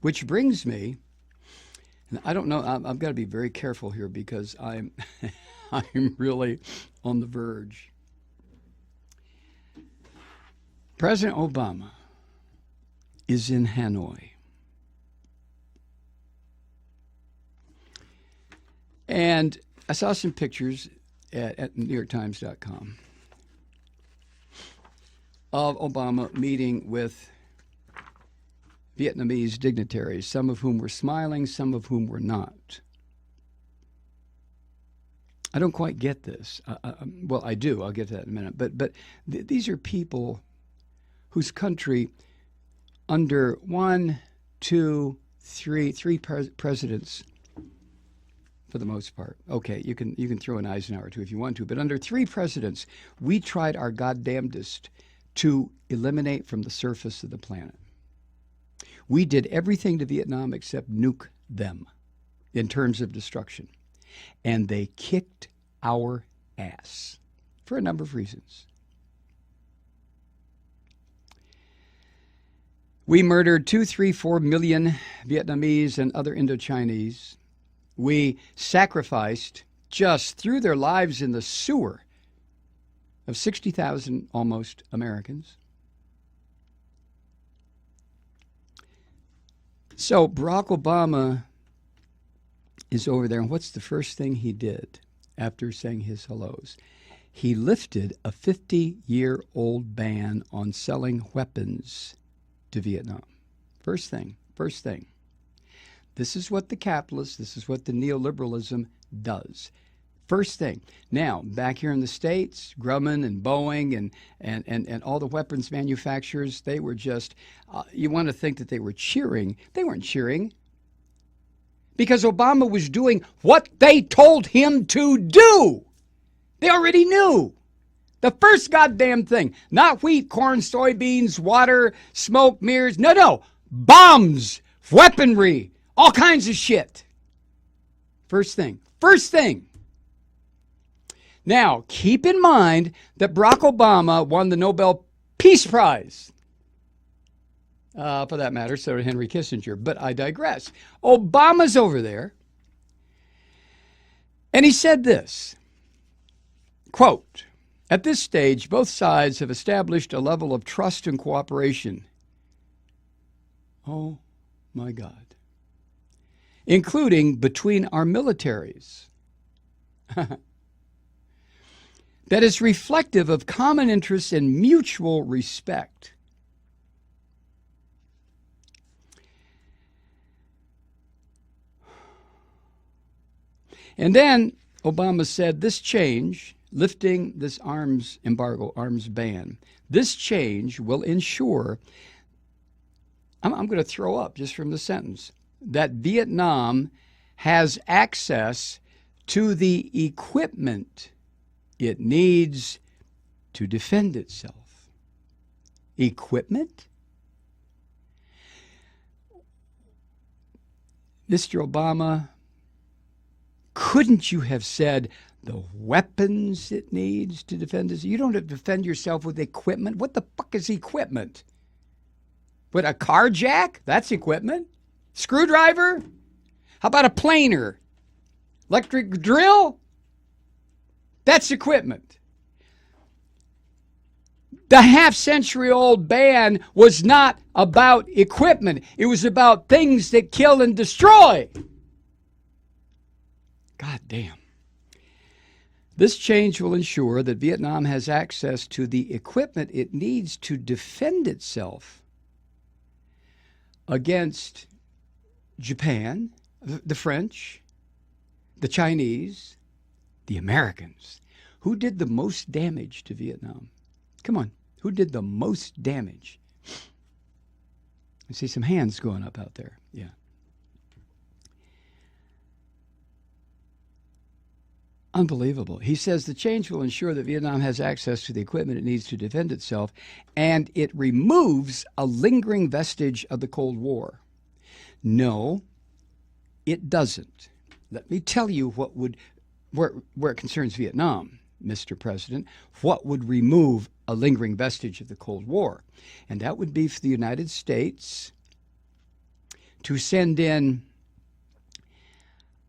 Which brings me, and I don't know, I've got to be very careful here because I'm, I'm really on the verge. President Obama is in Hanoi. And I saw some pictures at NewYorkTimes.com of Obama meeting with Vietnamese dignitaries, some of whom were smiling, some of whom were not. I don't quite get this. Well, I do. I'll get to that in a minute. But these are people whose country, under one, two, three presidents, for the most part. Okay, you can throw an Eisenhower or two if you want to, but under three presidents, we tried our goddamnedest to eliminate from the surface of the planet. We did everything to Vietnam except nuke them in terms of destruction. And they kicked our ass for a number of reasons. We murdered 2, 3, 4 million Vietnamese and other Indochinese. We sacrificed, just threw their lives in the sewer of 60,000 almost Americans. So Barack Obama is over there, and what's the first thing he did after saying his hellos? He lifted a 50-year-old ban on selling weapons to Vietnam. First thing. This is what the capitalists, this is what the neoliberalism does. First thing. Now, back here in the States, Grumman and Boeing and all the weapons manufacturers, they were just, you want to think that they were cheering. They weren't cheering. Because Obama was doing what they told him to do. They already knew. The first goddamn thing. Not wheat, corn, soybeans, water, smoke, mirrors. No. Bombs, weaponry, all kinds of shit. First thing. Now, keep in mind that Barack Obama won the Nobel Peace Prize. For that matter, so did Henry Kissinger. But I digress. Obama's over there, and he said this, quote, "At this stage, both sides have established a level of trust and cooperation." Oh, my God. Including between our militaries. That is reflective of common interests and mutual respect. And then Obama said this change, lifting this arms embargo, arms ban, this change will ensure, I'm going to throw up just from the sentence, that Vietnam has access to the equipment it needs to defend itself. Equipment? Mr. Obama, couldn't you have said the weapons it needs to defend itself? You don't have to defend yourself with equipment. What the fuck is equipment? What, a car jack? That's equipment. Screwdriver? How about a planer? Electric drill? That's equipment. The half-century-old ban was not about equipment. It was about things that kill and destroy. God damn. This change will ensure that Vietnam has access to the equipment it needs to defend itself against Japan, the French, the Chinese, the Americans. Who did the most damage to Vietnam? Come on, who did the most damage? I see some hands going up out there. Yeah. Unbelievable. He says the change will ensure that Vietnam has access to the equipment it needs to defend itself, and it removes a lingering vestige of the Cold War. No, it doesn't. Let me tell you what would, where it concerns Vietnam, Mr. President, what would remove a lingering vestige of the Cold War. And that would be for the United States to send in,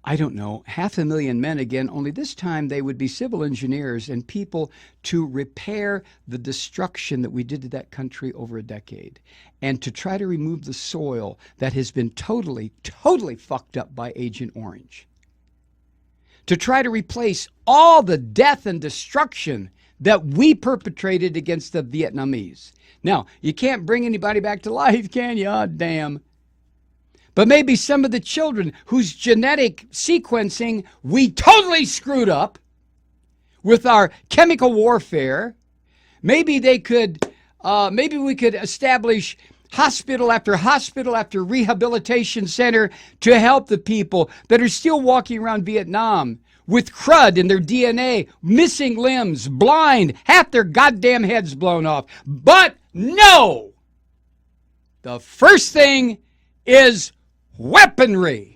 I don't know, 500,000 men again, only this time they would be civil engineers and people to repair the destruction that we did to that country over a decade, and to try to remove the soil that has been totally, totally fucked up by Agent Orange. To try to replace all the death and destruction that we perpetrated against the Vietnamese. Now, you can't bring anybody back to life, can you? Oh, damn. But maybe some of the children whose genetic sequencing we totally screwed up with our chemical warfare, maybe we could establish hospital after rehabilitation center to help the people that are still walking around Vietnam with crud in their DNA, missing limbs, blind, half their goddamn heads blown off. But no! The first thing is weaponry.